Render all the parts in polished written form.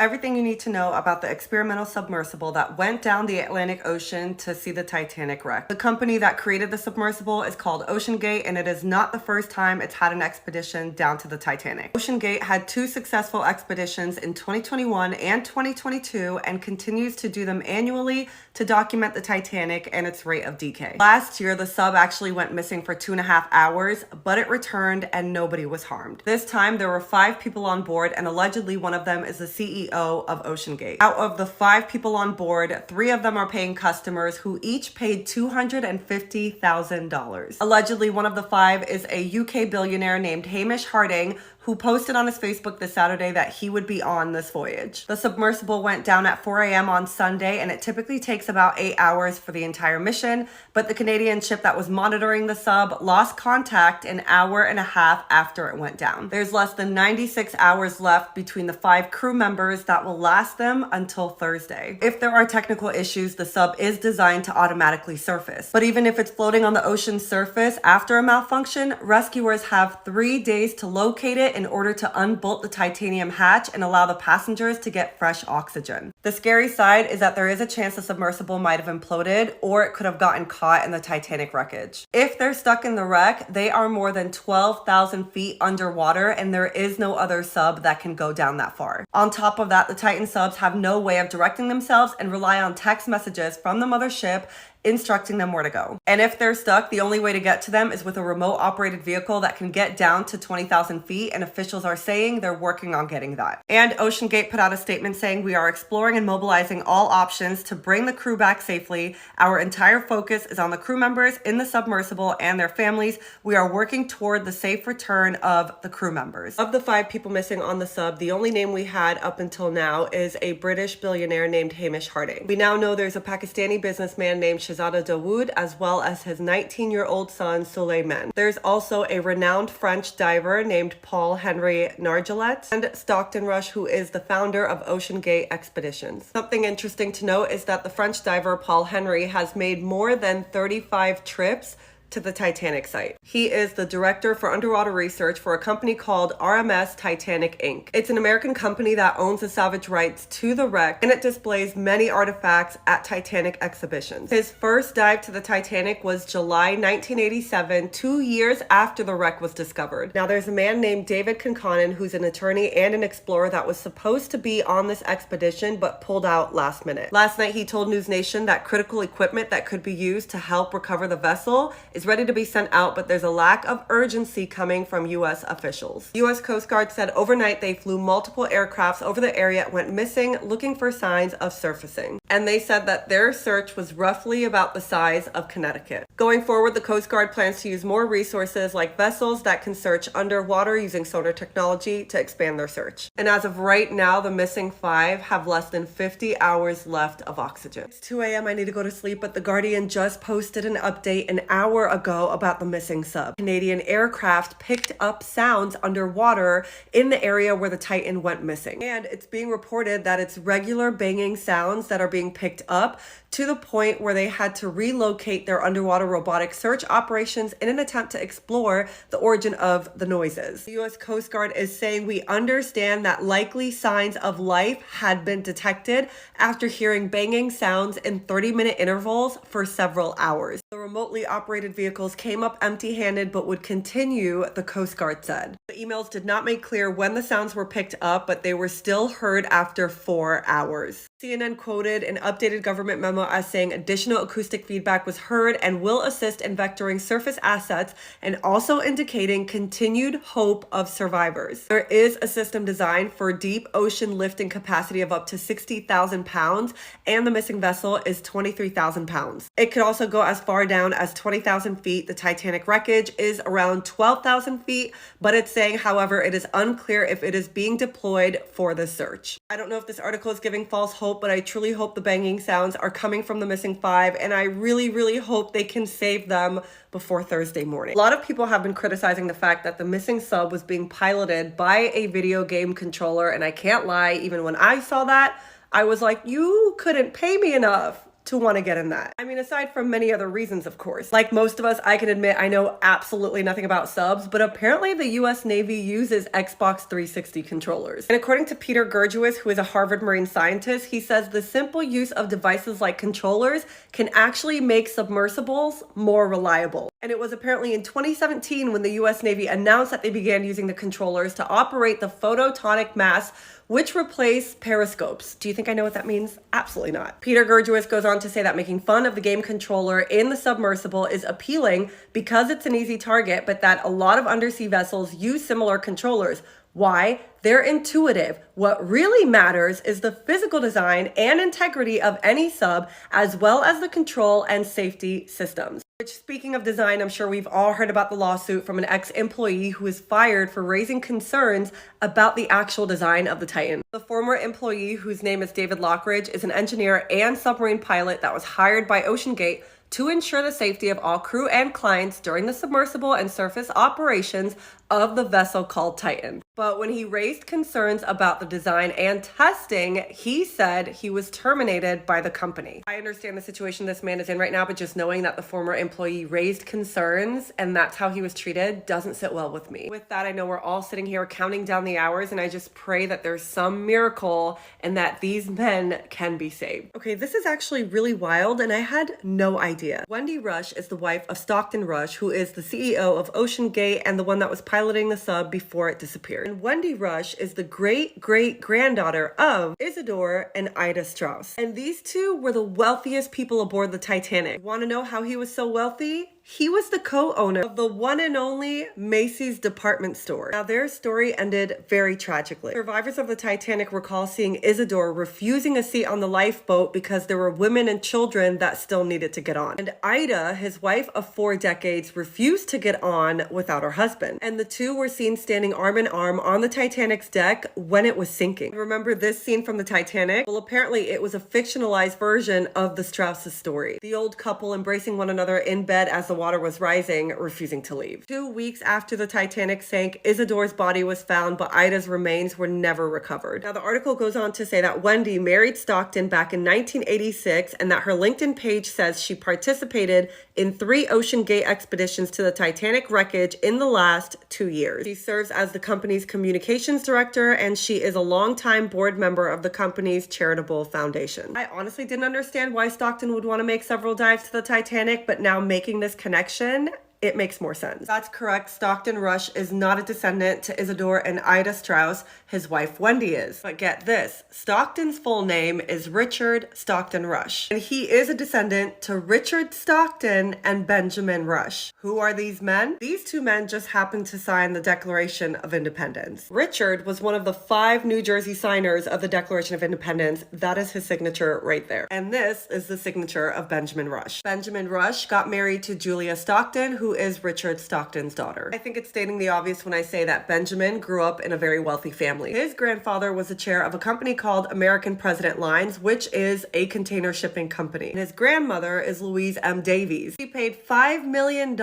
Everything you need to know about the experimental submersible that went down the Atlantic Ocean to see the Titanic wreck. The company that created the submersible is called OceanGate, and it is not the first time it's had an expedition down to the Titanic. OceanGate had 2 successful expeditions in 2021 and 2022 and continues to do them annually to document the Titanic and its rate of decay. Last year, the sub actually went missing for 2.5 hours, but it returned and nobody was harmed. This time, there were 5 people on board, and allegedly one of them is the CEO of OceanGate. Out of the 5 people on board, 3 of them are paying customers who each paid $250,000. Allegedly, one of the 5 is a UK billionaire named Hamish Harding, who posted on his Facebook this Saturday that he would be on this voyage. The submersible went down at 4 a.m. on Sunday, and it typically takes about 8 hours for the entire mission, but the Canadian ship that was monitoring the sub lost contact an hour and a half after it went down. There's less than 96 hours left between the 5 crew members that will last them until Thursday. If there are technical issues, the sub is designed to automatically surface. But even if it's floating on the ocean's surface after a malfunction, rescuers have 3 days to locate it in order to unbolt the titanium hatch and allow the passengers to get fresh oxygen. The scary side is that there is a chance the submersible might have imploded, or it could have gotten caught in the Titanic wreckage. If they're stuck in the wreck, they are more than 12,000 feet underwater, and there is no other sub that can go down that far. On top of that, the Titan subs have no way of directing themselves and rely on text messages from the mothership instructing them where to go. And if they're stuck, the only way to get to them is with a remote operated vehicle that can get down to 20,000 feet, and officials are saying they're working on getting that. And OceanGate put out a statement saying, "We are exploring and mobilizing all options to bring the crew back safely. Our entire focus is on the crew members in the submersible and their families. We are working toward the safe return of the crew members." Of the 5 people missing on the sub, the only name we had up until now is a British billionaire named Hamish Harding. We now know there's a Pakistani businessman named Shahzada Dawood, as well as his 19-year-old son, Suleiman. There's also a renowned French diver named Paul-Henri Nargeolet, and Stockton Rush, who is the founder of OceanGate Expeditions. Something interesting to note is that the French diver Paul-Henri has made more than 35 trips to the Titanic site. He is the director for underwater research for a company called RMS Titanic Inc. It's an American company that owns the salvage rights to the wreck, and it displays many artifacts at Titanic exhibitions. His first dive to the Titanic was July 1987, 2 years after the wreck was discovered. Now, there's a man named David Conconin, who's an attorney and an explorer that was supposed to be on this expedition but pulled out last minute. Last night, he told News Nation that critical equipment that could be used to help recover the vessel is ready to be sent out, but there's a lack of urgency coming from U.S. officials. U.S. Coast Guard said overnight they flew multiple aircrafts over the area, went missing, looking for signs of surfacing. And they said that their search was roughly about the size of Connecticut. Going forward, the Coast Guard plans to use more resources like vessels that can search underwater using sonar technology to expand their search. And as of right now, the missing 5 have less than 50 hours left of oxygen. It's 2 a.m. I need to go to sleep, but The Guardian just posted an update an hour ago about the missing sub. Canadian aircraft picked up sounds underwater in the area where the Titan went missing. And it's being reported that it's regular banging sounds that are being picked up, to the point where they had to relocate their underwater robotic search operations in an attempt to explore the origin of the noises. The U.S. Coast Guard is saying, "We understand that likely signs of life had been detected after hearing banging sounds in 30-minute intervals for several hours." The remotely operated vehicles came up empty-handed but would continue, the Coast Guard said. The emails did not make clear when the sounds were picked up, but they were still heard after 4 hours. CNN quoted an updated government memo as saying additional acoustic feedback was heard and will assist in vectoring surface assets, and also indicating continued hope of survivors. There is a system designed for deep ocean lifting capacity of up to 60,000 pounds, and the missing vessel is 23,000 pounds. It could also go as far down as 20,000 feet. The Titanic wreckage is around 12,000 feet, but it's saying, however, it is unclear if it is being deployed for the search. I don't know if this article is giving false hope, but I truly hope the banging sounds are coming from the missing 5, and I really hope they can save them before Thursday morning. A lot of people have been criticizing the fact that the missing sub was being piloted by a video game controller, and I can't lie, even when I saw that, I was like, you couldn't pay me enough to want to get in that. I mean, aside from many other reasons, of course. Like most of us, I can admit I know absolutely nothing about subs, but apparently the US Navy uses Xbox 360 controllers. And according to Peter Gergewis, who is a Harvard marine scientist, he says the simple use of devices like controllers can actually make submersibles more reliable. And it was apparently in 2017 when the US Navy announced that they began using the controllers to operate the photonic masts, which replace periscopes. Do you think I know what that means? Absolutely not. Peter Gergewis goes on to say that making fun of the game controller in the submersible is appealing because it's an easy target, but that a lot of undersea vessels use similar controllers. Why? They're intuitive. What really matters is the physical design and integrity of any sub, as well as the control and safety systems. Which, speaking of design, I'm sure we've all heard about the lawsuit from an ex-employee who was fired for raising concerns about the actual design of the Titan. The former employee, whose name is David Lockridge, is an engineer and submarine pilot that was hired by OceanGate to ensure the safety of all crew and clients during the submersible and surface operations of the vessel called Titan. But when he raised concerns about the design and testing, he said he was terminated by the company. I understand the situation this man is in right now, but just knowing that the former employee raised concerns and that's how he was treated doesn't sit well with me. With that, I know we're all sitting here counting down the hours, and I just pray that there's some miracle and that these men can be saved. Okay, this is actually really wild, and I had no idea. Wendy Rush is the wife of Stockton Rush, who is the CEO of OceanGate and the one that was piloting the sub before it disappeared. And Wendy Rush is the great-great-granddaughter of Isidore and Ida Strauss. And these two were the wealthiest people aboard the Titanic. Want to know how he was so wealthy? He was the co-owner of the one and only Macy's department store. Now, their story ended very tragically. Survivors of the Titanic recall seeing Isidore refusing a seat on the lifeboat because there were women and children that still needed to get on. And Ida, his wife of 4 decades, refused to get on without her husband. And the two were seen standing arm in arm on the Titanic's deck when it was sinking. Remember this scene from the Titanic? Well, apparently it was a fictionalized version of the Strauss' story. The old couple embracing one another in bed as the water was rising, refusing to leave. 2 weeks after the Titanic sank, Isidore's body was found, but Ida's remains were never recovered. Now, the article goes on to say that Wendy married Stockton back in 1986, and that her LinkedIn page says she participated in 3 OceanGate expeditions to the Titanic wreckage in the last 2 years. She serves as the company's communications director, and she is a longtime board member of the company's charitable foundation. I honestly didn't understand why Stockton would want to make several dives to the Titanic, but now making this connection, it makes more sense. That's correct. Stockton Rush is not a descendant to Isidore and Ida Strauss. His wife Wendy is. But get this, Stockton's full name is Richard Stockton Rush. And he is a descendant to Richard Stockton and Benjamin Rush. Who are these men? These 2 men just happened to sign the Declaration of Independence. Richard was one of the 5 New Jersey signers of the Declaration of Independence. That is his signature right there. And this is the signature of Benjamin Rush. Benjamin Rush got married to Julia Stockton, who is Richard Stockton's daughter. I think it's stating the obvious when I say that Benjamin grew up in a very wealthy family. His grandfather was the chair of a company called American President Lines, which is a container shipping company. And his grandmother is Louise M. Davies. He paid $5 million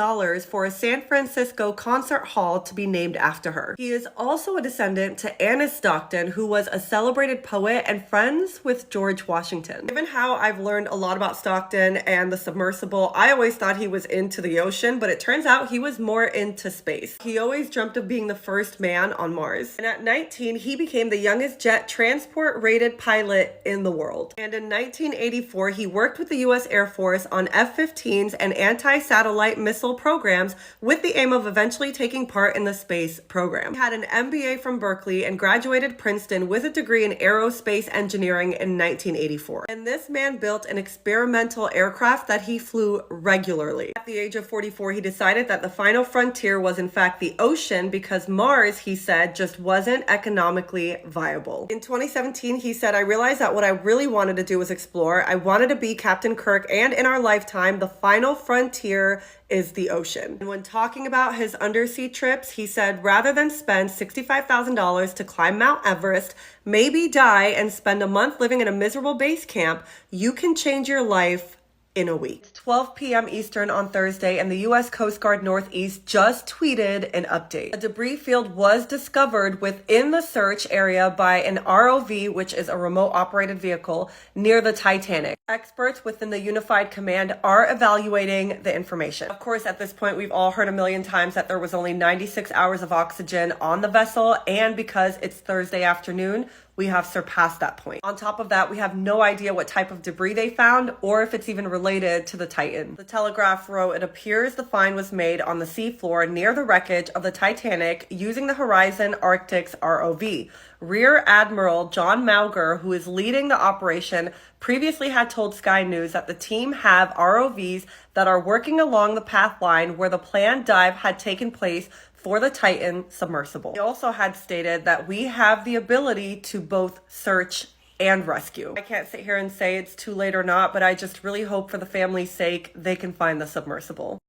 for a San Francisco concert hall to be named after her. He is also a descendant to Anna Stockton, who was a celebrated poet and friends with George Washington. Given how I've learned a lot about Stockton and the submersible, I always thought he was into the ocean, but it turns out he was more into space. He always dreamt of being the first man on Mars. And at 19, he became the youngest jet transport rated pilot in the world. And in 1984, he worked with the US Air Force on F-15s and anti-satellite missile programs with the aim of eventually taking part in the space program. He had an MBA from Berkeley and graduated Princeton with a degree in aerospace engineering in 1984. And this man built an experimental aircraft that he flew regularly. At the age of 44, he decided that the final frontier was in fact the ocean because Mars, he said, just wasn't economically viable. In 2017, he said, I realized that what I really wanted to do was explore. I wanted to be Captain Kirk, and in our lifetime, the final frontier is the ocean. And when talking about his undersea trips, he said, rather than spend $65,000 to climb Mount Everest, maybe die and spend a month living in a miserable base camp, you can change your life in a week. It's 12 p.m. Eastern on Thursday, and the U.S. Coast Guard Northeast just tweeted an update. A debris field was discovered within the search area by an ROV, which is a remote operated vehicle, near the Titanic. Experts within the Unified Command are evaluating the information. Of course, at this point, we've all heard a million times that there was only 96 hours of oxygen on the vessel, and because it's Thursday afternoon, we have surpassed that point. On top of that, we have no idea what type of debris they found or if it's even related to the Titan. The Telegraph wrote, it appears the find was made on the seafloor near the wreckage of the Titanic using the Horizon Arctic's ROV. Rear Admiral John Mauger, who is leading the operation, previously had told Sky News that the team have ROVs that are working along the path line where the planned dive had taken place for the Titan submersible. He also had stated that we have the ability to both search and rescue. I can't sit here and say it's too late or not, but I just really hope for the family's sake they can find the submersible.